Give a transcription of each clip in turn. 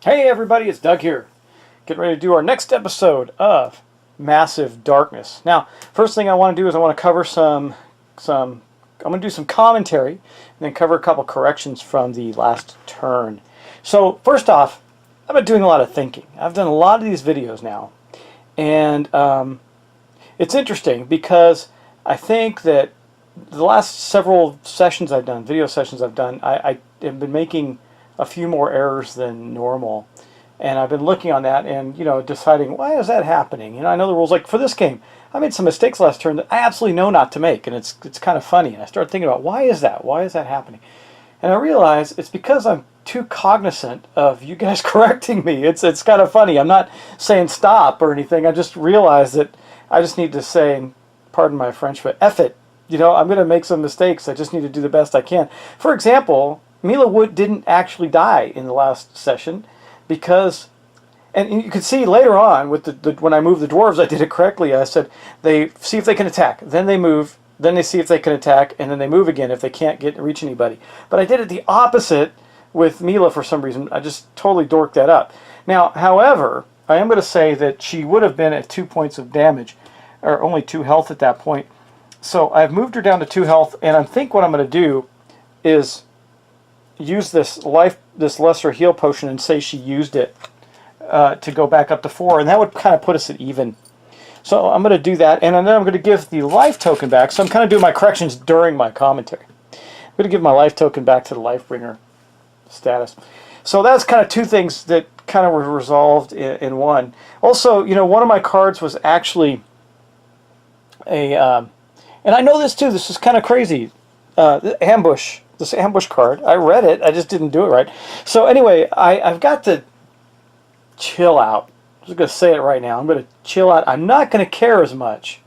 Hey everybody, it's Doug here. Getting ready to do our next episode of Massive Darkness. Now, first thing I want to do is I want to cover I'm going to do some commentary and then cover a couple corrections from the last turn. So, first off, I've been doing a lot of thinking. I've done a lot of these videos now, and it's interesting because I think that the last several sessions I've done, video sessions I've done, I have been making a few more errors than normal, and I've been looking on that and deciding why is that happening. I know the rules. Like for this game, I made some mistakes last turn that I absolutely know not to make, and it's kind of funny. And I started thinking about why is that happening, and I realized it's because I'm too cognizant of you guys correcting me. It's kind of funny. I'm not saying stop or anything. I just realized that I just need to say, pardon my French, but F it. I'm going to make some mistakes. I just need to do the best I can. For example, Mila didn't actually die in the last session because, and you can see later on with when I moved the dwarves, I did it correctly. I said they see if they can attack, then they move, then they see if they can attack, and then they move again if they can't reach anybody. But I did it the opposite with Mila for some reason. I just totally dorked that up. Now, however, I am going to say that she would have been at 2 points of damage, or only 2 health at that point. So I've moved her down to 2 health, and I think what I'm going to do is use this lesser heal potion and say she used it to go back up to 4, and that would kind of put us at even. So I'm going to do that, and then I'm going to give the life token back. So I'm kind of doing my corrections during my commentary. I'm going to give my life token back to the Lightbringer status. So that's kind of 2 things that kind of were resolved in one. Also, one of my cards was actually and I know this too, this is kind of crazy, ambush. This ambush card. I read it. I just didn't do it right. So anyway, I've got to chill out. I'm just going to say it right now. I'm going to chill out. I'm not going to care as much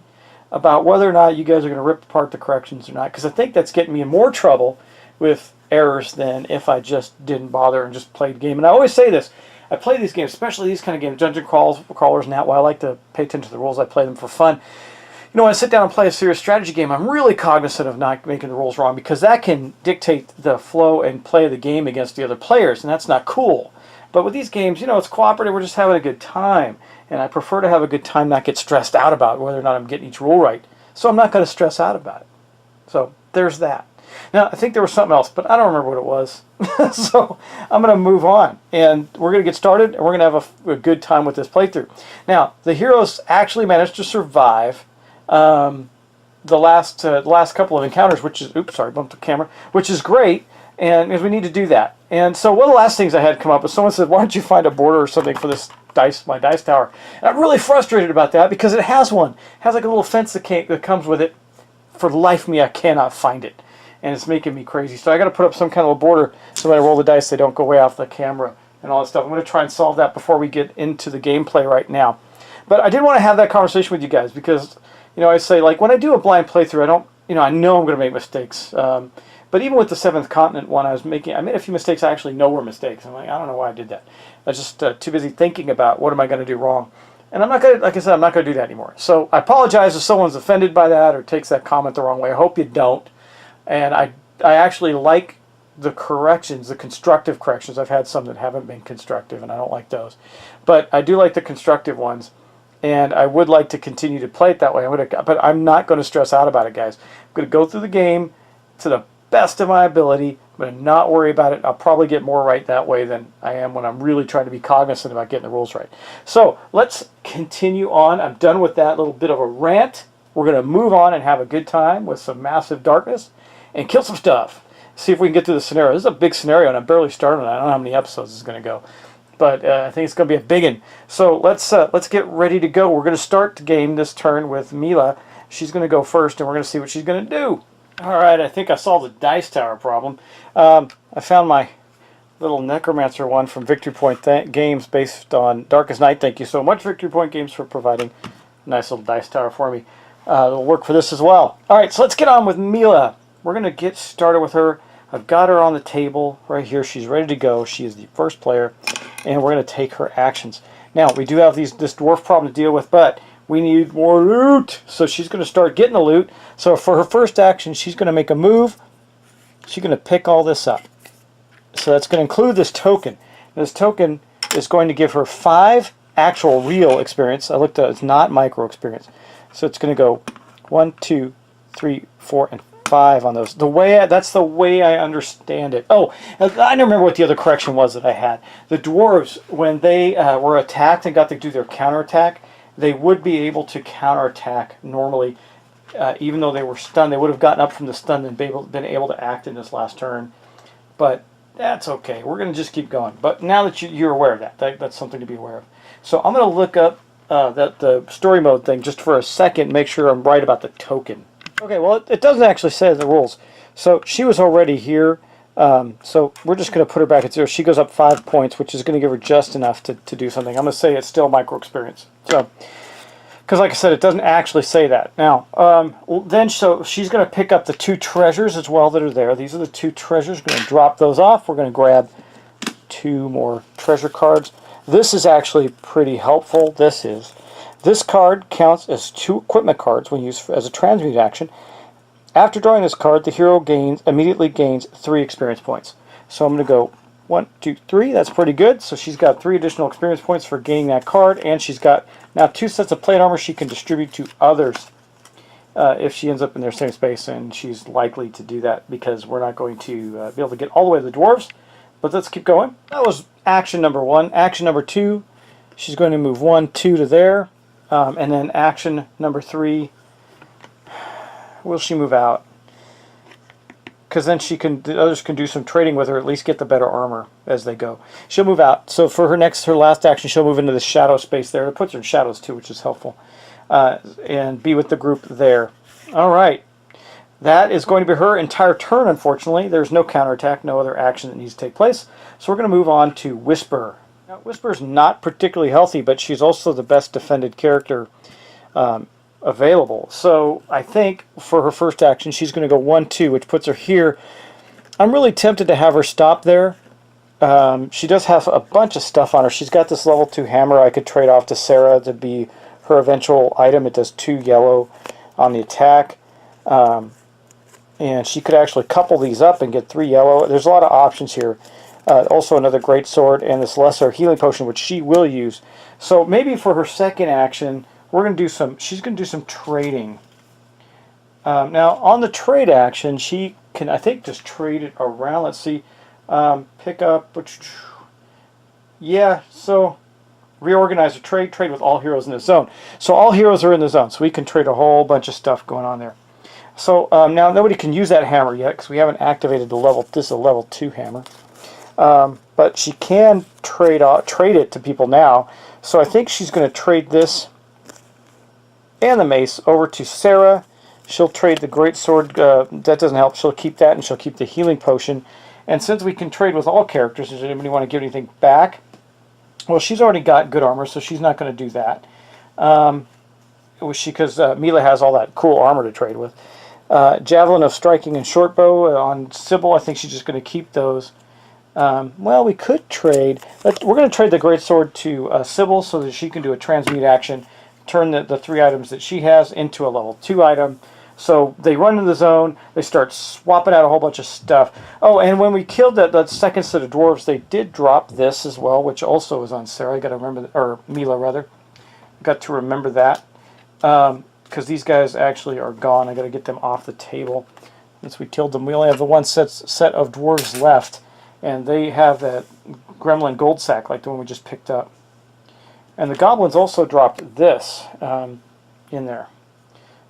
about whether or not you guys are going to rip apart the corrections or not, because I think that's getting me in more trouble with errors than if I just didn't bother and just played the game. And I always say this. I play these games, especially these kind of games, dungeon crawlers and that, while I like to pay attention to the rules, I play them for fun. When I sit down and play a serious strategy game, I'm really cognizant of not making the rules wrong, because that can dictate the flow and play of the game against the other players, and that's not cool. But with these games, it's cooperative. We're just having a good time, and I prefer to have a good time, not get stressed out about whether or not I'm getting each rule right. So I'm not going to stress out about it. So there's that. Now, I think there was something else, but I don't remember what it was. So I'm going to move on, and we're going to get started, and we're going to have a good time with this playthrough. Now, the heroes actually managed to survive the last couple of encounters, which is, oops, sorry, bumped the camera, which is great, and because we need to do that. And so one of the last things I had come up was someone said, why don't you find a border or something for this my dice tower? And I'm really frustrated about that, because it has one. It has like a little fence that comes with it. For the life of me, I cannot find it, and it's making me crazy. So I got to put up some kind of a border so when I roll the dice, they don't go way off the camera and all that stuff. I'm going to try and solve that before we get into the gameplay right now. But I did want to have that conversation with you guys, because I say, like, when I do a blind playthrough, I don't, I know I'm going to make mistakes. But even with the 7th Continent one, I made a few mistakes I actually know were mistakes. I'm like, I don't know why I did that. I was just too busy thinking about what am I going to do wrong. And I'm not going to, like I said, I'm not going to do that anymore. So I apologize if someone's offended by that or takes that comment the wrong way. I hope you don't. And I actually like the corrections, the constructive corrections. I've had some that haven't been constructive, and I don't like those. But I do like the constructive ones. And I would like to continue to play it that way. But I'm not going to stress out about it, guys. I'm going to go through the game to the best of my ability. I'm going to not worry about it. I'll probably get more right that way than I am when I'm really trying to be cognizant about getting the rules right. So let's continue on. I'm done with that little bit of a rant. We're going to move on and have a good time with some Massive Darkness and kill some stuff. See if we can get through the scenario. This is a big scenario, and I'm barely starting. I don't know how many episodes it's going to go. But I think it's going to be a big one. So let's get ready to go. We're going to start the game this turn with Mila. She's going to go first, and we're going to see what she's going to do. All right, I think I solved the dice tower problem. I found my little Necromancer one from Victory Point Games based on Darkest Night. Thank you so much, Victory Point Games, for providing a nice little dice tower for me. It'll work for this as well. All right, so let's get on with Mila. We're going to get started with her. I've got her on the table right here. She's ready to go. She is the first player, and we're going to take her actions. Now, we do have this dwarf problem to deal with, but we need more loot. So she's going to start getting the loot. So for her first action, she's going to make a move. She's going to pick all this up. So that's going to include this token. This token is going to give her 5 actual real experience. I looked at it, it's not micro experience. So it's going to go 1, 2, 3, 4, and 5 on those. That's the way I understand it. Oh, I don't remember what the other correction was that I had. The dwarves, when they were attacked and got to do their counterattack, they would be able to counterattack normally, even though they were stunned. They would have gotten up from the stun and been able to act in this last turn. But that's okay. We're going to just keep going. But now that you're aware of that, that's something to be aware of. So I'm going to look up the story mode thing just for a second, make sure I'm right about the token. Okay, well, it doesn't actually say the rules. So she was already here. So we're just going to put her back at 0. She goes up 5 points, which is going to give her just enough to do something. I'm going to say it's still micro experience. So, because like I said, it doesn't actually say that. Now, so she's going to pick up the 2 treasures as well that are there. These are the 2 treasures. We're going to drop those off. We're going to grab 2 more treasure cards. This is actually pretty helpful. This card counts as 2 equipment cards when used as a transmute action. After drawing this card, the hero immediately gains 3 experience points. So I'm going to go 1, 2, 3. That's pretty good. So she's got 3 additional experience points for gaining that card, and she's got now 2 sets of plate armor she can distribute to others if she ends up in their same space, and she's likely to do that because we're not going to be able to get all the way to the dwarves. But let's keep going. That was action number 1. Action number 2, she's going to move 1, 2 to there. And then action number 3, will she move out? Because then the others can do some trading with her, at least get the better armor as they go. She'll move out. So for her last action, she'll move into the shadow space there. It puts her in shadows too, which is helpful. And be with the group there. All right. That is going to be her entire turn, unfortunately. There's no counterattack, no other action that needs to take place. So we're going to move on to Whisper. Now, Whisper's not particularly healthy, but she's also the best defended character available. So I think for her first action, she's going to go 1, 2, which puts her here. I'm really tempted to have her stop there. She does have a bunch of stuff on her. She's got this level 2 hammer I could trade off to Sarah to be her eventual item. It does 2 yellow on the attack. And she could actually couple these up and get 3 yellow. There's a lot of options here. Also another great sword and this lesser healing potion, which she will use. So maybe for her second action, she's going to do some trading. Now on the trade action, she can, I think, just trade it around. Let's see, pick up. Yeah, so reorganize or trade with all heroes in the zone. So all heroes are in the zone, so we can trade a whole bunch of stuff going on there. So now nobody can use that hammer yet because we haven't activated the level. This is a level 2 hammer. But she can trade it to people now. So I think she's going to trade this and the mace over to Sarah. She'll trade the great sword. That doesn't help. She'll keep that, and she'll keep the healing potion. And since we can trade with all characters, does anybody want to give anything back? Well, she's already got good armor, so she's not going to do that. Because Mila has all that cool armor to trade with. Javelin of striking and short bow on Sybil. I think she's just going to keep those. Well, we could trade. We're going to trade the greatsword to Sybil so that she can do a transmute action, turn the 3 items that she has into a level 2 item. So they run into the zone, they start swapping out a whole bunch of stuff. Oh, and when we killed that second set of dwarves, they did drop this as well, which also is on Sarah. I got to remember, or Mila rather. Got to remember that. Because these guys actually are gone. I got to get them off the table. Since we killed them, we only have the one set of dwarves left. And they have that gremlin gold sack like the one we just picked up. And the goblins also dropped this in there.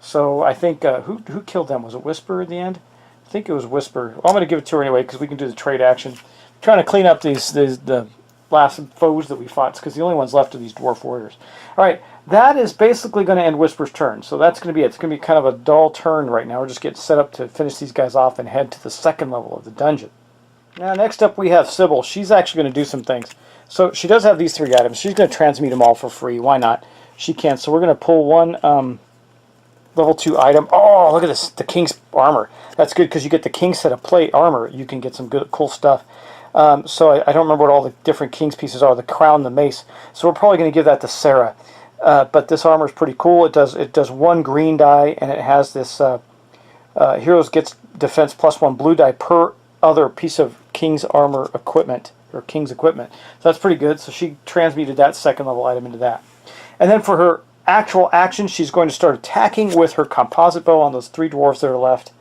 So I think, who killed them? Was it Whisper at the end? I think it was Whisper. Well, I'm going to give it to her anyway because we can do the trade action. I'm trying to clean up the last foes that we fought because the only ones left are these dwarf warriors. All right, that is basically going to end Whisper's turn. So that's going to be it. It's going to be kind of a dull turn right now. We're just getting set up to finish these guys off and head to the second level of the dungeon. Now, next up we have Sybil. She's actually going to do some things. So she does have these 3 items. She's going to transmute them all for free. Why not? She can. So we're going to pull one level 2 item. Oh, look at this, the king's armor. That's good because you get the king set of plate armor. You can get some good, cool stuff. So I don't remember what all the different king's pieces are. The crown, the mace. So we're probably going to give that to Sarah. But this armor is pretty cool. It does 1 green die, and it has this heroes gets defense +1 blue die per other piece of king's armor equipment her king's equipment. So that's pretty good. So she transmuted that second level item into that. And then for her actual action, she's going to start attacking with her composite bow on those 3 dwarves that are left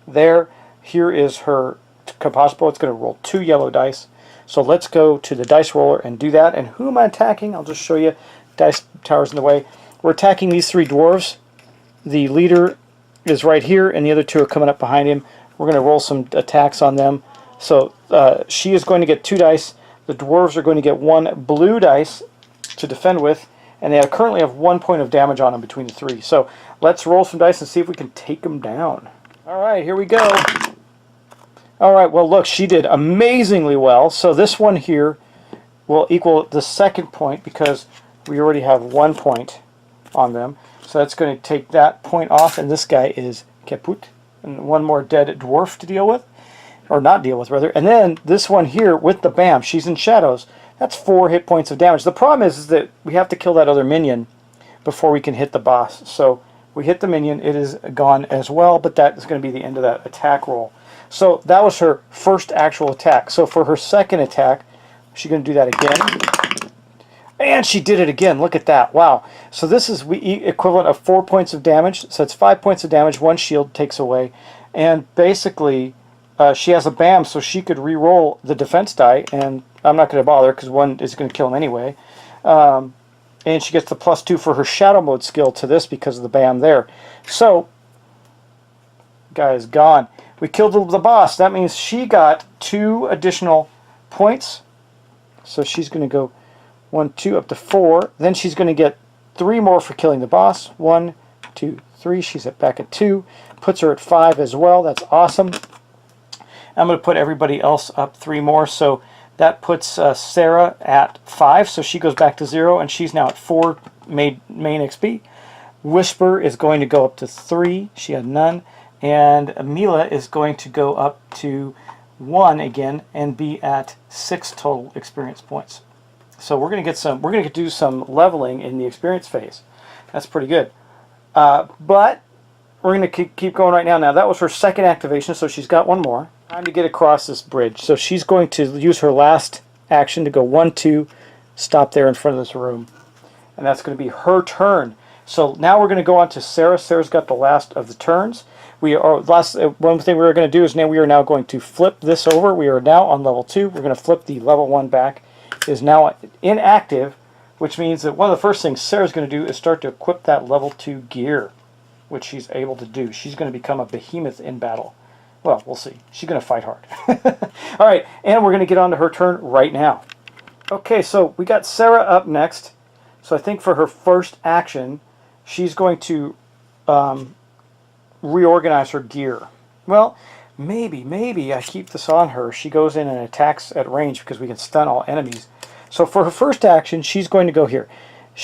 there. Here is her composite bow. It's going to roll 2 yellow dice. So let's go to the dice roller and do that. And who am I attacking? I'll just show you. Dice tower's in the way. We're attacking these 3 dwarves. The leader is right here, and the other 2 are coming up behind him. We're going to roll some attacks on them. So she is going to get 2 dice. The dwarves are going to get 1 blue dice to defend with, and they currently have 1 point of damage on them between the 3. So let's roll some dice and see if we can take them down. All right, here we go. All right, well, look, she did amazingly well. So this one here will equal the second point because we already have 1 point on them. So that's going to take that point off, and this guy is kaput. And 1 more dead dwarf to deal with, or not deal with, rather. And then this one here with the BAM, she's in shadows. That's 4 hit points of damage. The problem is that we have to kill that other minion before we can hit the boss. So we hit the minion, it is gone as well, but that is going to be the end of that attack roll. So that was her first actual attack. So for her second attack, she's going to do that again. And she did it again. Look at that. Wow. So this is equivalent of 4 points of damage. So it's 5 points of damage. 1 shield takes away. And basically, she has a BAM, so she could re-roll the defense die. And I'm not going to bother because 1 is going to kill him anyway. And she gets the +2 for her shadow mode skill to this because of the BAM there. So, guy is gone. We killed the boss. That means she got 2 additional points. So she's going to go 1, 2, up to 4. Then she's going to get 3 more for killing the boss. 1, 2, 3. She's back at 2. Puts her at 5 as well. That's awesome. I'm going to put everybody else up 3 more. So that puts Sarah at 5. So she goes back to 0, and she's now at 4 main XP. Whisper is going to go up to 3. She had none. And Mila is going to go up to 1 again and be at 6 total experience points. So we're going to do some leveling in the experience phase. That's pretty good. But we're going to keep going right now. Now that was her second activation, so she's got 1 more. Time to get across this bridge. So she's going to use her last action to go 1, 2, stop there in front of this room. And that's going to be her turn. So now we're going to go on to Sarah. Sarah's got the last of the turns. One thing we're going to do is we are now going to flip this over. We are now on level 2. We're going to flip the level 1 back. It is now inactive, which means that one of the first things Sarah's going to do is start to equip that level 2 gear, which she's able to do. She's going to become a behemoth in battle. Well, we'll see. She's going to fight hard. All right, and we're going to get on to her turn right now. Okay, so we got Sarah up next. So I think for her first action, she's going to reorganize her gear. Well, maybe I keep this on her. She goes in and attacks at range because we can stun all enemies. So for her first action, she's going to go here.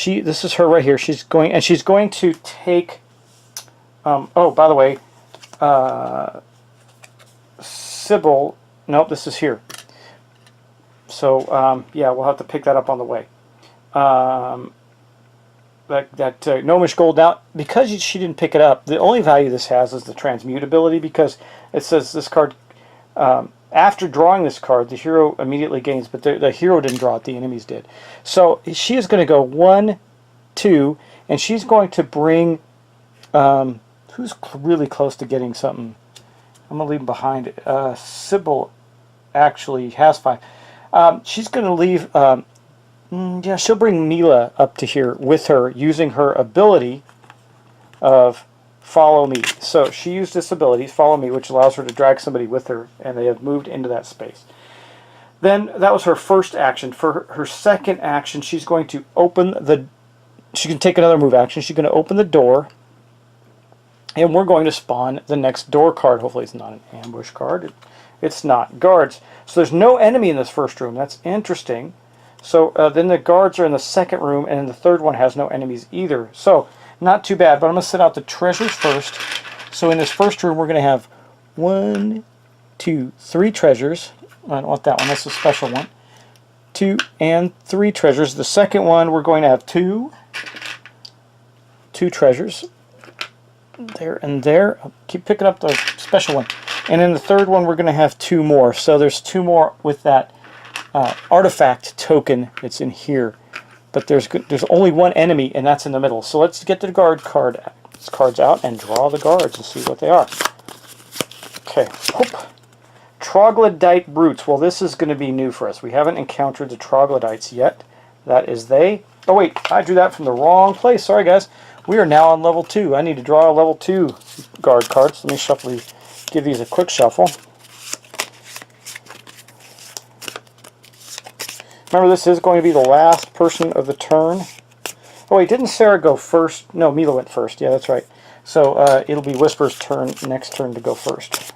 This is her right here. She's going to take. Oh, by the way, Sybil. Nope, this is here. So yeah, we'll have to pick that up on the way. That gnomish gold. Now, because she didn't pick it up, the only value this has is the transmutability, because it says this card, after drawing this card, the hero immediately gains, but the hero didn't draw it, the enemies did. So she is going to go 1, 2, and she's going to bring, who's really close to getting something? I'm going to leave him behind. Sybil actually has 5. She's going to leave... yeah, she'll bring Mila up to here with her using her ability of Follow Me. So she used this ability, Follow Me, which allows her to drag somebody with her, and they have moved into that space. Then that was her first action. For her second action, she's going to open the... She can take another move action. She's going to open the door, and we're going to spawn the next door card. Hopefully it's not an ambush card. It's not. Guards. So there's no enemy in this first room. That's interesting. So then the guards are in the second room, and the third one has no enemies either. So not too bad, but I'm going to set out the treasures first. So in this first room, we're going to have 1, 2, 3 treasures. I don't want that one. That's a special one. 2 and 3 treasures. The second one, we're going to have 2 treasures. There and there. I'll keep picking up the special one. And in the third one, we're going to have 2 more. So there's 2 more with that artifact token that's in here. But there's only one enemy, and that's in the middle. So let's get the cards out and draw the guards and see what they are. Okay. Whoop. Troglodyte brutes. Well, this is going to be new for us. We haven't encountered the troglodytes yet. That is they. Oh, wait. I drew that from the wrong place. Sorry, guys. We are now on level 2. I need to draw a level 2 guard cards. Let me shuffle these. Give these a quick shuffle. Remember, this is going to be the last person of the turn. Oh, wait. Didn't Sarah go first? No, Mila went first. Yeah, that's right. So it'll be Whisper's turn, next turn to go first.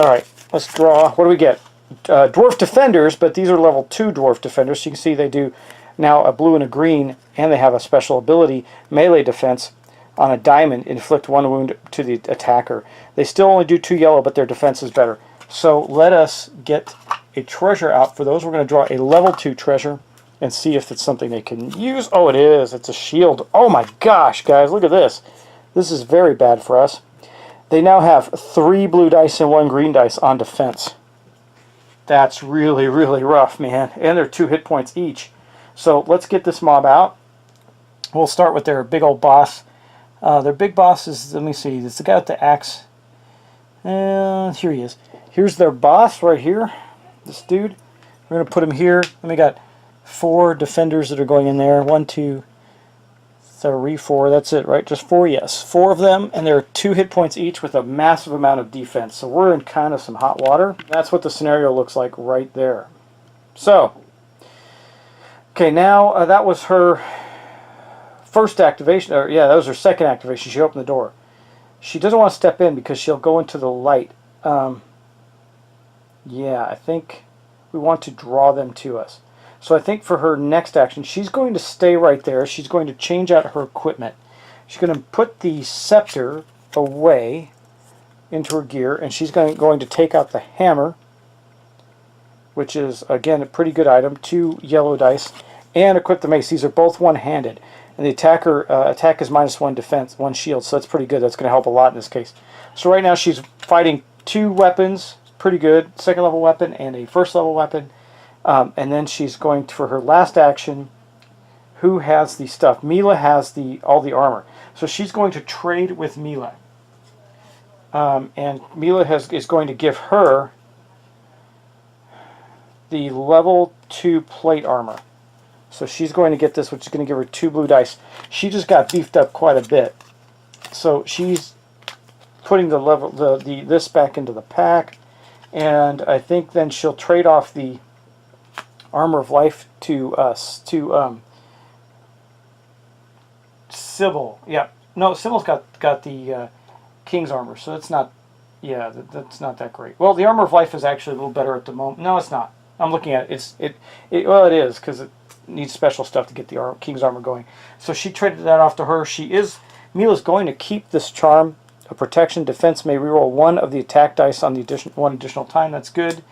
Alright, let's draw. What do we get? Dwarf Defenders, but these are level 2 Dwarf Defenders. So you can see they do now a blue and a green, and they have a special ability, melee defense, on a diamond, inflict 1 wound to the attacker. They still only do 2 yellow, but their defense is better. So let us get a treasure out for those. We're going to draw a level 2 treasure and see if it's something they can use. Oh, it is. It's a shield. Oh my gosh, guys, look at this. This is very bad for us. They now have 3 blue dice and 1 green dice on defense. That's really, really rough, man. And they're 2 hit points each. So let's get this mob out. We'll start with their big old boss. Their big boss is, let me see, it's the guy with the axe. Here he is. Here's their boss right here. This dude. We're going to put him here. Then we got 4 defenders that are going in there. 1, 2, 3, 4. That's it, right? Just 4, yes. 4 of them, and they're 2 hit points each with a massive amount of defense. So we're in kind of some hot water. That's what the scenario looks like right there. So, okay, now that was her first activation. Or yeah, that was her second activation. She opened the door. She doesn't want to step in because she'll go into the light. Yeah, I think we want to draw them to us. So I think for her next action, she's going to stay right there. She's going to change out her equipment. She's going to put the scepter away into her gear, and she's going to take out the hammer, which is, again, a pretty good item, 2 yellow dice, and equip the mace. These are both one-handed. And the attacker attack is -1 defense, 1 shield, so that's pretty good. That's going to help a lot in this case. So right now she's fighting 2 weapons, pretty good, 2nd level weapon and a 1st level weapon. And then she's going to, for her last action, who has the stuff? Mila has all the armor. So she's going to trade with Mila. And Mila is going to give her the level 2 plate armor. So she's going to get this, which is going to give her 2 blue dice. She just got beefed up quite a bit. So she's putting this back into the pack. And I think then she'll trade off the Armor of Life to Sybil. Yeah, no, Sybil's got the King's armor, so it's not. Yeah, that's not that great. Well, the Armor of Life is actually a little better at the moment. No, it's not. I'm looking at it. Well, it is because it needs special stuff to get the King's armor going. So she traded that off to her. Mila's going to keep this charm. A protection defense may reroll 1 of the attack dice on the one additional time. That's good.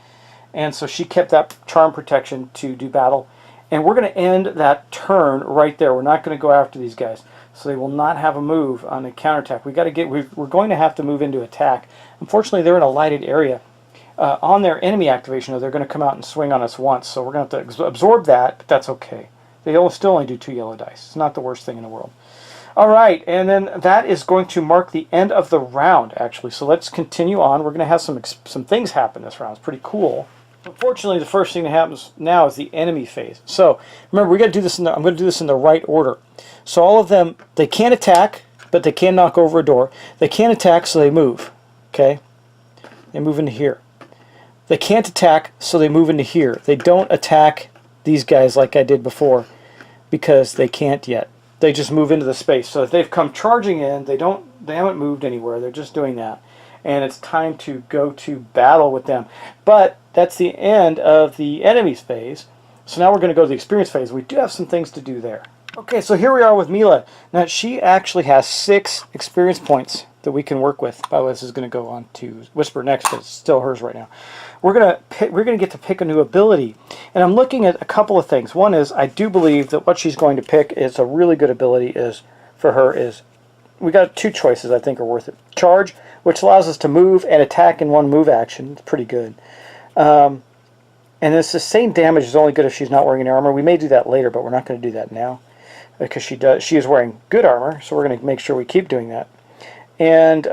And so she kept that charm protection to do battle. And we're going to end that turn right there. We're not going to go after these guys. So they will not have a move on a counterattack. We're going to have to move into attack. Unfortunately, they're in a lighted area. On their enemy activation, though, they're going to come out and swing on us once. So we're going to have to absorb that, but that's okay. They still only do 2 yellow dice. It's not the worst thing in the world. All right, and then that is going to mark the end of the round, actually. So let's continue on. We're going to have some things happen this round. It's pretty cool. Unfortunately, the first thing that happens now is the enemy phase. So remember, we got to do this. I'm going to do this in the right order. So all of them, they can't attack, but they can knock over a door. They can't attack, so they move. Okay, they move into here. They can't attack, so they move into here. They don't attack these guys like I did before because they can't yet. They just move into the space. So if they've come charging in, they haven't moved anywhere. They're just doing that. And it's time to go to battle with them. But that's the end of the enemies phase. So now we're going to go to the experience phase. We do have some things to do there. Okay, so here we are with Mila. Now she actually has 6 experience points that we can work with. By the way, this is going to go on to Whisper next, but it's still hers right now. We're going to get to pick a new ability. And I'm looking at a couple of things. One is, I do believe that what she's going to pick is a really good ability for her is, we got 2 choices I think are worth it. Charge, which allows us to move and attack in 1 move action. It's pretty good. And this sustained damage is only good if she's not wearing any armor. We may do that later, but we're not going to do that now because she is wearing good armor, so we're going to make sure we keep doing that. And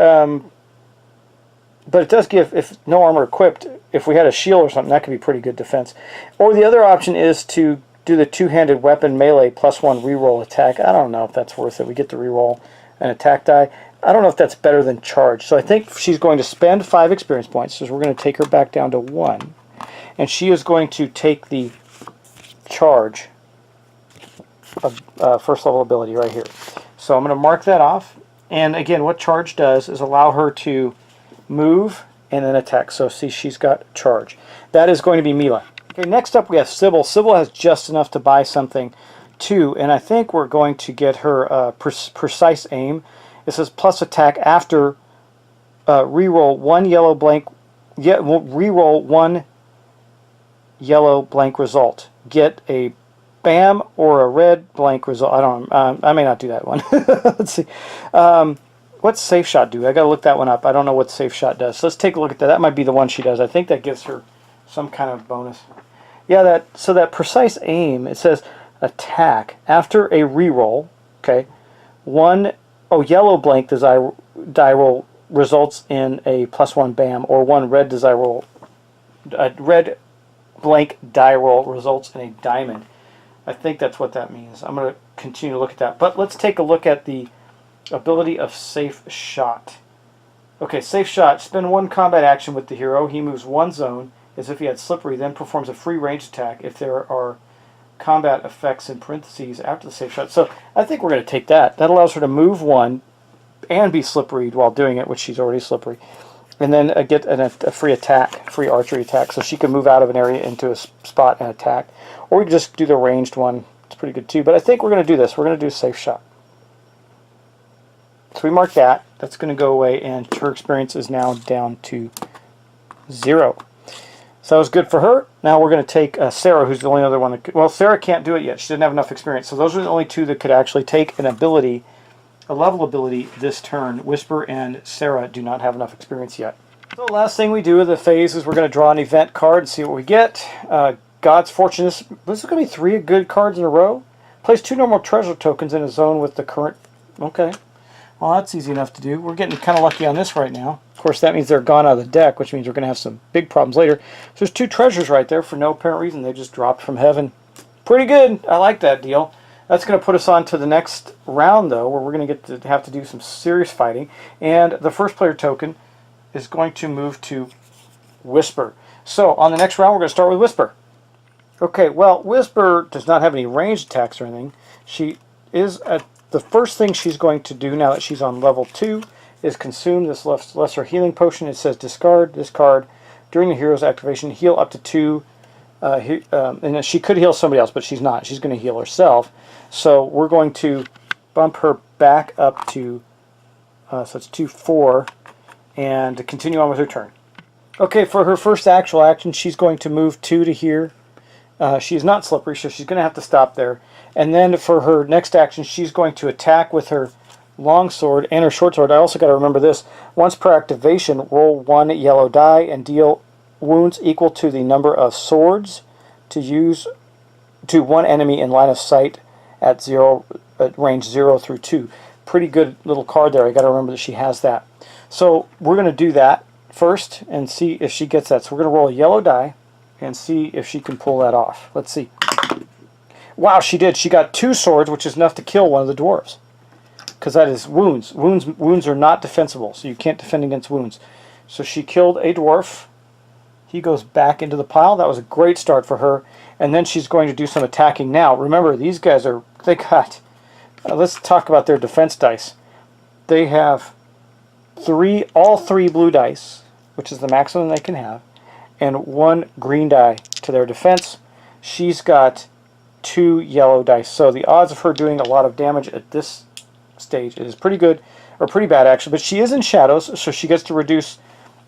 but it does give, if no armor equipped, if we had a shield or something, that could be pretty good defense. Or the other option is to do the two-handed weapon melee +1 reroll attack. I don't know if that's worth it. We get to reroll an attack die. I don't know if that's better than charge. So I think she's going to spend 5 experience points, so we're going to take her back down to 1. And she is going to take the charge of first level ability right here. So I'm going to mark that off. And again, what charge does is allow her to move and then attack. So see, she's got charge. That is going to be Mila. Okay, next up we have Sybil. Sybil has just enough to buy something too, and I think we're going to get her precise aim. It says plus attack after reroll one yellow blank. Reroll one yellow blank result. Get a BAM or a red blank result. I may not do that one. Let's see. What's safe shot do? I got to look that one up. I don't know what safe shot does. So let's take a look at that. That might be the one she does. I think that gives her some kind of bonus. Yeah, so that precise aim, it says attack after a reroll. Okay, yellow blank die roll results in a +1 BAM, or one red red blank die roll results in a diamond. I think that's what that means. I'm going to continue to look at that. But let's take a look at the ability of safe shot. Okay, safe shot. Spend 1 combat action with the hero. He moves 1 zone as if he had slippery, then performs a free range attack if there are combat effects in parentheses after the safe shot. So I think we're going to take that. That allows her to move 1 and be slippery while doing it, which she's already slippery. And then get a free attack, free archery attack, so she can move out of an area into a spot and attack. Or we can just do the ranged one. It's pretty good too. But I think we're going to do this. We're going to do safe shot. So we mark that. That's going to go away, and her experience is now down to 0. So that was good for her. Now we're going to take Sarah, who's the only other one that could, well, Sarah can't do it yet. She didn't have enough experience. So those are the only 2 that could actually take an ability, a level ability this turn. Whisper and Sarah do not have enough experience yet. So the last thing we do with the phase is we're going to draw an event card and see what we get. God's Fortune. This is going to be 3 good cards in a row. Place 2 normal treasure tokens in a zone with the current. Okay. Well, that's easy enough to do. We're getting kind of lucky on this right now. Of course, that means they're gone out of the deck, which means we're going to have some big problems later. So there's 2 treasures right there for no apparent reason. They just dropped from heaven. Pretty good. I like that deal. That's going to put us on to the next round, though, where we're going to have to do some serious fighting. And the first player token is going to move to Whisper. So on the next round, we're going to start with Whisper. Okay, well, Whisper does not have any ranged attacks or anything. She is at the first thing she's going to do now that she's on level 2 is consume this lesser healing potion. It says discard this card during the hero's activation. Heal up to 2. And she could heal somebody else, but she's not. She's going to heal herself. So we're going to bump her back up to, so it's 2-4, and continue on with her turn. Okay, for her first actual action, she's going to move 2 to here. She's not slippery, so she's going to have to stop there. And then for her next action, she's going to attack with her long sword and her short sword. I also got to remember this. Once per activation, roll 1 yellow die and deal wounds equal to the number of swords to use to 1 enemy in line of sight at range 0 through 2. Pretty good little card there. I got to remember that she has that. So we're going to do that first and see if she gets that. So we're going to roll a yellow die and see if she can pull that off. Let's see. Wow, she did. She got 2 swords, which is enough to kill one of the dwarves. Because that is wounds. Wounds are not defensible, so you can't defend against wounds. So she killed a dwarf. He goes back into the pile. That was a great start for her. And then she's going to do some attacking now. Remember, these guys are, they got, let's talk about their defense dice. They have all 3 blue dice, which is the maximum they can have, and 1 green die to their defense. She's got 2 yellow dice. So the odds of her doing a lot of damage at this stage is pretty good, or pretty bad actually, but she is in shadows, so she gets to reduce.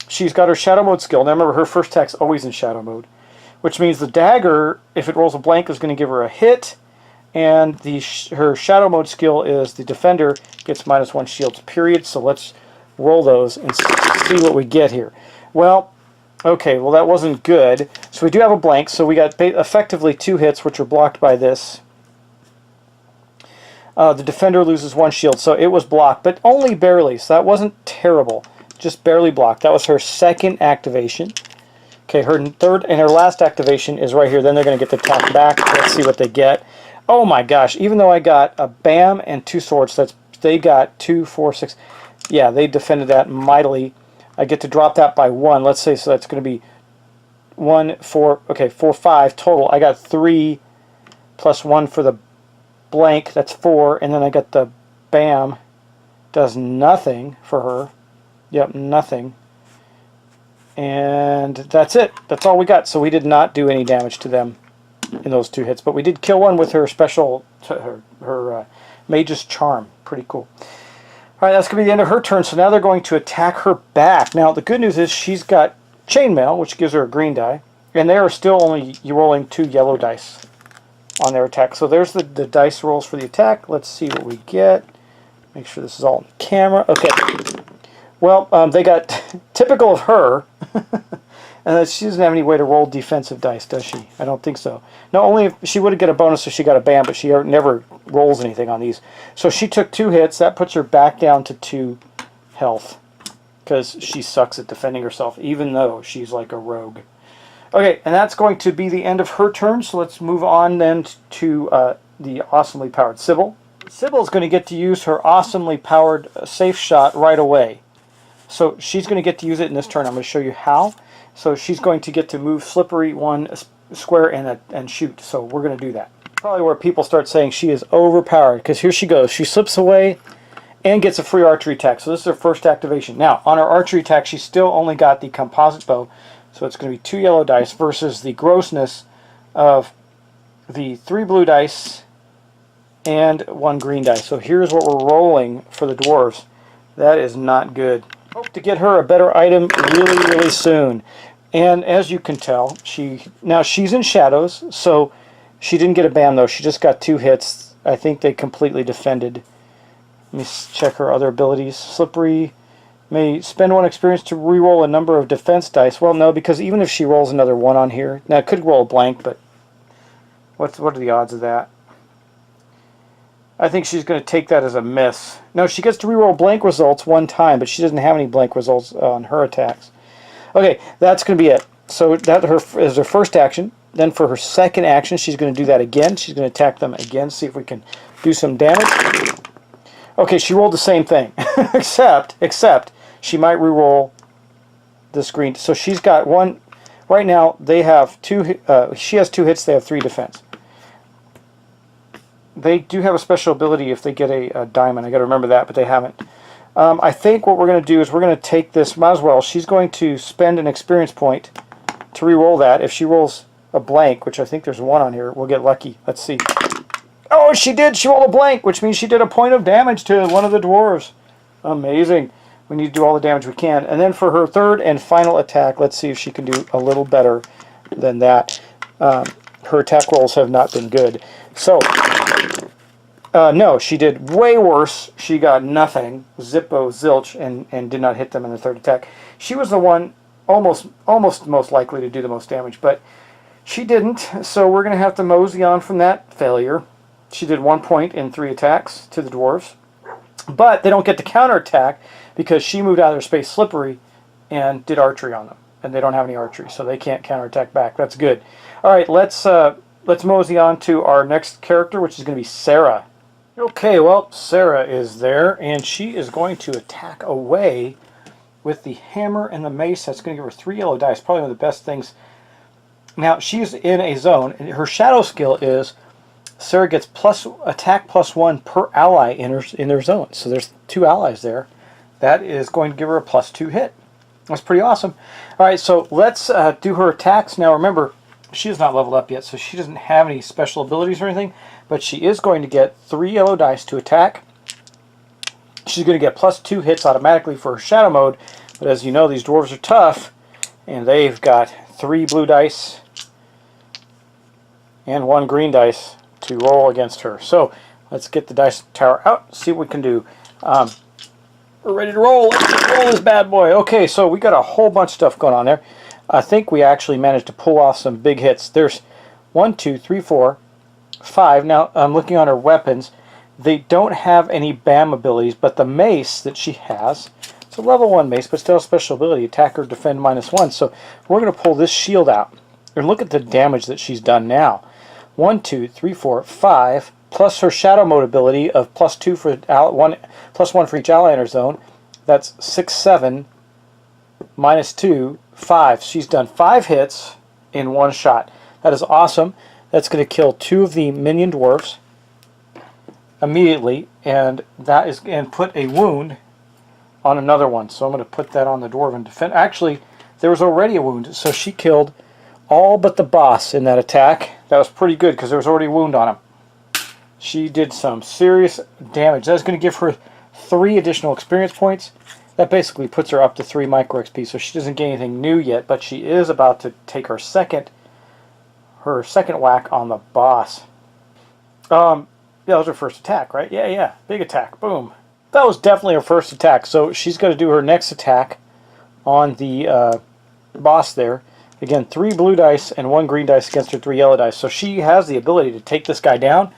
She's got her shadow mode skill. Now remember, her first attack's always in shadow mode, which means the dagger, if it rolls a blank, is going to give her a hit, and her shadow mode skill is the defender gets -1 shields, period. So let's roll those and see what we get here. Well, Okay, well that wasn't good. So we do have a blank, so we got effectively 2 hits, which are blocked by this. The defender loses 1 shield, so it was blocked, but only barely, so that wasn't terrible. Just barely blocked. That was her second activation. Okay, her third and her last activation is right here. Then they're going to get the attack back. Let's see what they get. Oh my gosh, even though I got a BAM and 2 swords, they got 2, 4, 6. Yeah, they defended that mightily. I get to drop that by 1. Let's say, so that's going to be 1, 4, okay, 4, 5 total. I got 3 plus 1 for the blank, that's 4, and then I got the BAM, does nothing for her. Yep, nothing. And that's it. That's all we got. So we did not do any damage to them in those 2 hits, but we did kill one with her special, her Mage's Charm. Pretty cool. All right, that's going to be the end of her turn, so now they're going to attack her back. Now, the good news is she's got Chainmail, which gives her a green die, and they are still only rolling 2 yellow dice on their attack. So there's the dice rolls for the attack. Let's see what we get. Make sure this is all on camera. Okay. Well, they got typical of her, and she doesn't have any way to roll defensive dice, does she? I don't think so. No, only if she would get a bonus if she got a BAM, but she never rolls anything on these. So she took 2 hits. That puts her back down to 2 health because she sucks at defending herself, even though she's like a rogue. Okay, and that's going to be the end of her turn, so let's move on then to the awesomely powered Sybil. Sybil is going to get to use her awesomely powered safe shot right away. So she's going to get to use it in this turn. I'm going to show you how. So she's going to get to move slippery 1 square and shoot. So we're going to do that. Probably where people start saying she is overpowered, because here she goes. She slips away and gets a free archery attack. So this is her first activation. Now, on her archery attack, she's still only got the composite bow. So it's going to be 2 yellow dice versus the grossness of the 3 blue dice and 1 green dice. So here's what we're rolling for the dwarves. That is not good. Hope to get her a better item really, really soon. And as you can tell, she's in shadows, so she didn't get a BAM though. She just got 2 hits. I think they completely defended. Let me check her other abilities. Slippery may spend 1 experience to reroll a number of defense dice. Well, no, because even if she rolls another 1 on here, now it could roll a blank, but what are the odds of that? I think she's going to take that as a miss. No, she gets to reroll blank results 1 time, but she doesn't have any blank results on her attacks. Okay, that's going to be it. So that is her first action. Then for her second action, she's going to do that again. She's going to attack them again, see if we can do some damage. Okay, she rolled the same thing, except she might reroll this green. So she's got 1. Right now, they have 2. She has 2 hits. They have 3 defense. They do have a special ability if they get a diamond. I got to remember that, but they haven't. I think what we're going to do is we're going to take this. Might as well. She's going to spend an experience point to re-roll that. If she rolls a blank, which I think there's 1 on here, we'll get lucky. Let's see. Oh, she did. She rolled a blank, which means she did a point of damage to one of the dwarves. Amazing. We need to do all the damage we can. And then for her third and final attack, let's see if she can do a little better than that. Her attack rolls have not been good. So, no, she did way worse. She got nothing, zippo, zilch, and did not hit them in the third attack. She was the one almost most likely to do the most damage, but she didn't, so we're going to have to mosey on from that failure. She did 1 point in 3 attacks to the dwarves, but they don't get to counterattack because she moved out of their space slippery and did archery on them, and they don't have any archery, so they can't counterattack back. That's good. All right, let's mosey on to our next character, which is going to be Sarah. Okay, well, Sarah is there, and she is going to attack away with the hammer and the mace. That's going to give her 3 yellow dice, probably one of the best things. Now, she's in a zone, and her shadow skill is Sarah gets attack +1 per ally in their zone. So there's 2 allies there. That is going to give her a +2 hit. That's pretty awesome. All right, so let's do her attacks. Now, remember, she is not leveled up yet, so she doesn't have any special abilities or anything, but she is going to get 3 yellow dice to attack. She's going to get +2 hits automatically for her shadow mode, but as you know, these dwarves are tough, and they've got 3 blue dice and 1 green dice to roll against her. So let's get the dice tower out, see what we can do. We're ready to roll. Let's roll this bad boy. Okay, so we got a whole bunch of stuff going on there. I think we actually managed to pull off some big hits. There's 1, 2, 3, 4, 5. Now, I'm looking on her weapons. They don't have any BAM abilities, but the mace that she has, it's a level 1 mace, but still a special ability, attack or defend -1. So we're going to pull this shield out. And look at the damage that she's done now. 1, 2, 3, 4, 5, plus her shadow mode ability of +2 for +1 for each ally in her zone. That's 6, 7, -2, 5. She's done 5 hits in one shot. That is awesome. That's going to kill 2 of the minion dwarves immediately, and that is and put a wound on another one. So I'm going to put that on the dwarven defense. Actually, there was already a wound, so she killed all but the boss in that attack. That was pretty good because there was already a wound on him. She did some serious damage. That's going to give her 3 additional experience points. That basically puts her up to 3 micro XP, so she doesn't get anything new yet, but she is about to take her second whack on the boss. Yeah, that was her first attack, right? Yeah, big attack, boom. That was definitely her first attack, so she's going to do her next attack on the boss there. Again, 3 blue dice and 1 green dice against her 3 yellow dice, so she has the ability to take this guy down.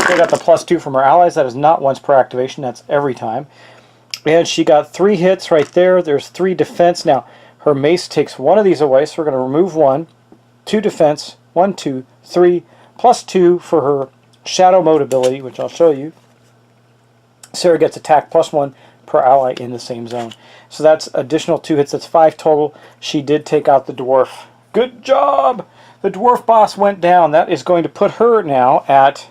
She got the +2 from her allies. That is not once per activation, that's every time. And she got 3 hits right there. There's 3 defense. Now, her mace takes 1 of these away, so we're going to remove 1. 2 defense, 1, 2, 3, +2 for her shadow mode ability, which I'll show you. Sarah gets attack +1 per ally in the same zone. So that's additional 2 hits. That's 5 total. She did take out the dwarf. Good job! The dwarf boss went down. That is going to put her now at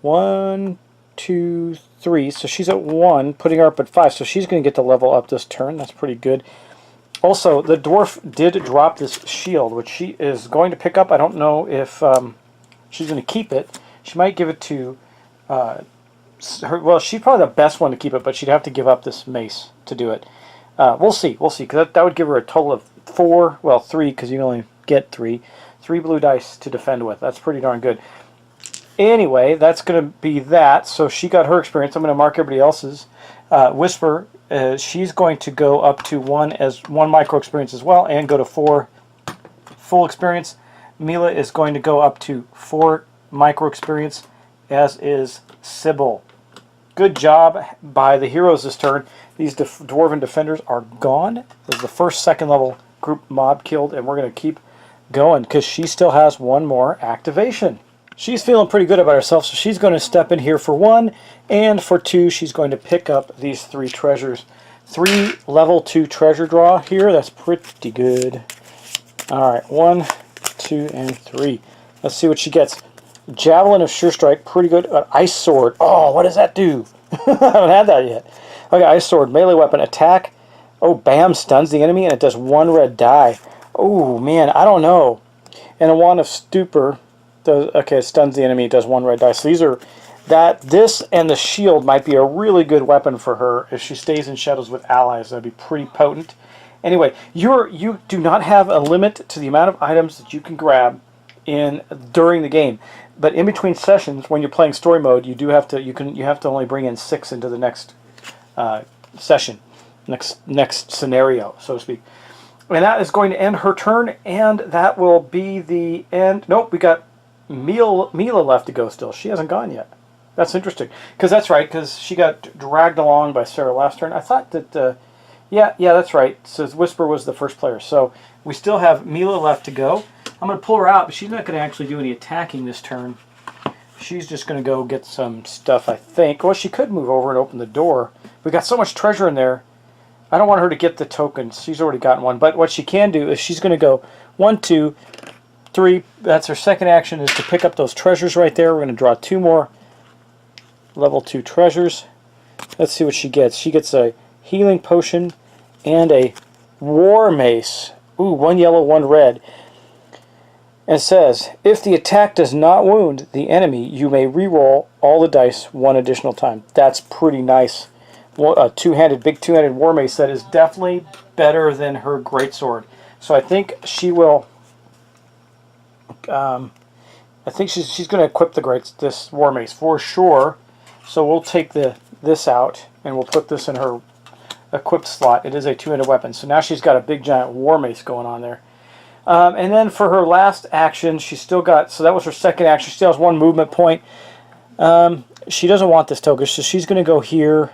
1, 2, 3. So she's at 1, putting her up at 5. So she's going to get to level up this turn. That's pretty good. Also, the dwarf did drop this shield, which she is going to pick up. I don't know if she's going to keep it. She might give it to well, she's probably the best one to keep it, but she'd have to give up this mace to do it. We'll see, because that would give her a total of 4, well, 3, because you only get 3 blue dice to defend with. That's pretty darn good. Anyway, that's going to be that. So she got her experience. I'm going to mark everybody else's. Whisper, she's going to go up to 1 micro experience as well, and go to 4 full experience. Mila is going to go up to 4 micro experience, as is Sybil. Good job by the heroes this turn. These dwarven defenders are gone. This is the first second level group mob killed, and we're going to keep going because she still has 1 more activation. She's feeling pretty good about herself, so she's going to step in here for 1, and for 2 she's going to pick up these 3 treasures. 3 level 2 treasure draw here. That's pretty good. Alright, 1, 2, and 3. Let's see what she gets. Javelin of Sure Strike, pretty good. An Ice Sword. Oh, what does that do? I haven't had that yet. Okay, Ice Sword, melee weapon, attack. Oh, bam, stuns the enemy, and it does 1 red die. Oh, man, I don't know. And a Wand of Stupor. Okay, it stuns the enemy, it does 1 red die. So these are, this and the shield might be a really good weapon for her if she stays in shadows with allies. That'd be pretty potent. Anyway, you do not have a limit to the amount of items that you can grab during the game. But in between sessions, when you're playing story mode, you have to only bring in 6 into the next session, next scenario, so to speak. And that is going to end her turn, and that will be the end. Nope, we got Mila left to go still. She hasn't gone yet. That's interesting, because that's right, because she got dragged along by Sarah last turn. I thought that, yeah, that's right. So Whisper was the first player. So we still have Mila left to go. I'm going to pull her out, but she's not going to actually do any attacking this turn. She's just going to go get some stuff, I think. Well, she could move over and open the door. We got so much treasure in there. I don't want her to get the tokens. She's already gotten one. But what she can do is she's going to go 1, 2, 3. That's her second action, is to pick up those treasures right there. We're going to draw 2 more level 2 treasures. Let's see what she gets. She gets a healing potion and a war mace. Ooh, 1 yellow, 1 red. And it says, if the attack does not wound the enemy, you may reroll all the dice 1 additional time. That's pretty nice. A big two-handed war mace. That is definitely better than her greatsword. So I think she will. I think she's going to equip this war mace for sure. So we'll take this out and we'll put this in her equipped slot. It is a two-handed weapon. So now she's got a big giant war mace going on there. And then for her last action, she's still got, so that was her second action. She still has one movement point. She doesn't want this token, so she's going to go here.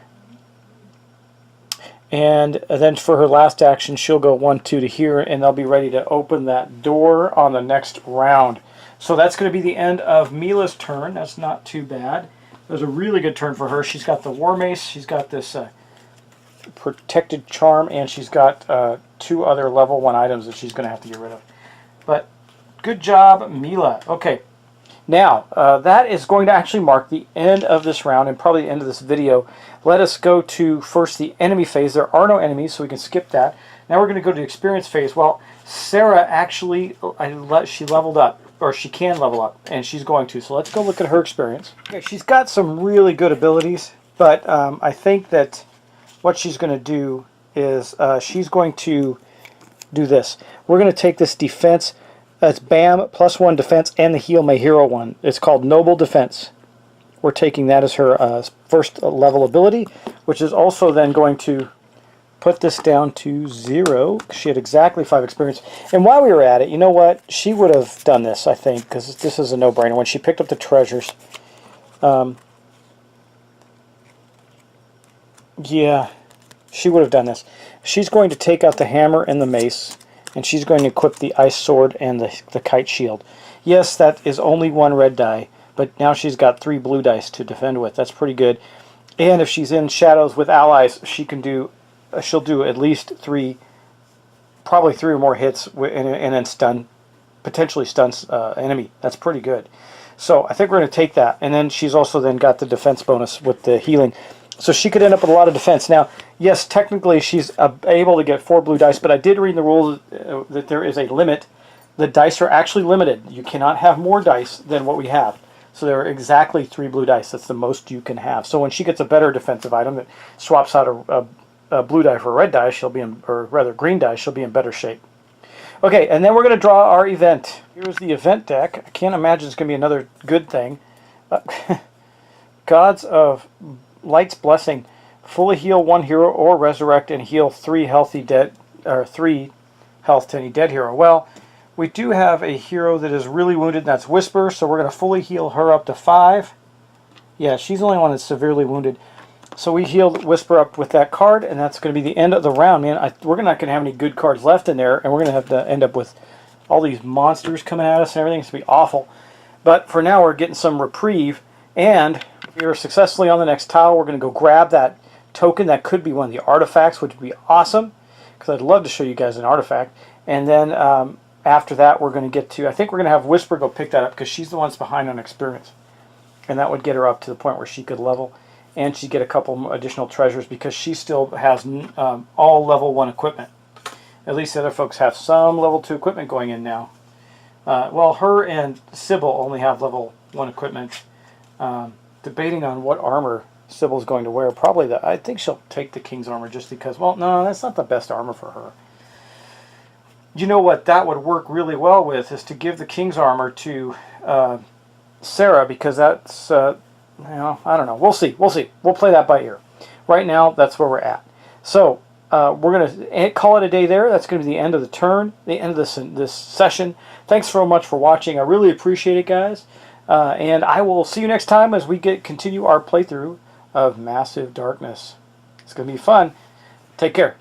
And then for her last action, she'll go 1, 2 to here, and they'll be ready to open that door on the next round. So that's going to be the end of Mila's turn. That's not too bad. It was a really good turn for her. She's got the War Mace, she's got this Protected Charm, and she's got 2 other level 1 items that she's going to have to get rid of. But good job, Mila. Okay, now that is going to actually mark the end of this round and probably the end of this video. Let us go to first the enemy phase. There are no enemies, so we can skip that. Now we're going to go to the experience phase. Well, Sarah actually, she leveled up, or she can level up, and she's going to. So let's go look at her experience. Okay, she's got some really good abilities, but I think that what she's going to do is she's going to do this. We're going to take this defense. It's BAM, +1 defense, and the heal my hero one. It's called Noble Defense. We're taking that as her first level ability, which is also then going to put this down to 0. She had exactly 5 experience. And while we were at it, you know what? She would have done this, I think, because this is a no-brainer. When she picked up the treasures, yeah, she would have done this. She's going to take out the hammer and the mace, and she's going to equip the ice sword and the kite shield. Yes, that is only 1 red die, but now she's got 3 blue dice to defend with. That's pretty good. And if she's in shadows with allies, she can do, she'll do at least 3, probably 3 or more hits, and then potentially stuns enemy. That's pretty good. So I think we're going to take that. And then she's also then got the defense bonus with the healing. So she could end up with a lot of defense. Now, yes, technically she's able to get 4 blue dice, but I did read in the rules that there is a limit. The dice are actually limited. You cannot have more dice than what we have. So there are exactly 3 blue dice. That's the most you can have. So when she gets a better defensive item that swaps out a blue die for a red die, she'll be in, or rather green die, she'll be in better shape. Okay, and then we're going to draw our event. Here's the event deck. I can't imagine it's going to be another good thing. Gods of Light's Blessing. Fully heal 1 hero or resurrect and heal 3 healthy dead, or 3 health to any dead hero. Well, we do have a hero that is really wounded, and that's Whisper, so we're going to fully heal her up to 5. Yeah, she's the only one that's severely wounded. So we healed Whisper up with that card, and that's going to be the end of the round, man. We're not going to have any good cards left in there, and we're going to have to end up with all these monsters coming at us and everything. It's going to be awful. But for now, we're getting some reprieve, and we are successfully on the next tile. We're going to go grab that token. That could be one of the artifacts, which would be awesome, because I'd love to show you guys an artifact. And then after that, we're going to get to, I think we're going to have Whisper go pick that up, because she's the one that's behind on experience. And that would get her up to the point where she could level. And she'd get a couple additional treasures, because she still has all level 1 equipment. At least the other folks have some level 2 equipment going in now. Well, her and Sybil only have level 1 equipment. Debating on what armor Sybil's going to wear. Probably I think she'll take the King's armor, just because, well, no, that's not the best armor for her. You know what that would work really well with is to give the King's armor to Sarah, because that's, you know, I don't know. We'll see. We'll see. We'll play that by ear. Right now, that's where we're at. So we're going to call it a day there. That's going to be the end of the turn, the end of this session. Thanks so much for watching. I really appreciate it, guys. And I will see you next time as we continue our playthrough of Massive Darkness. It's going to be fun. Take care.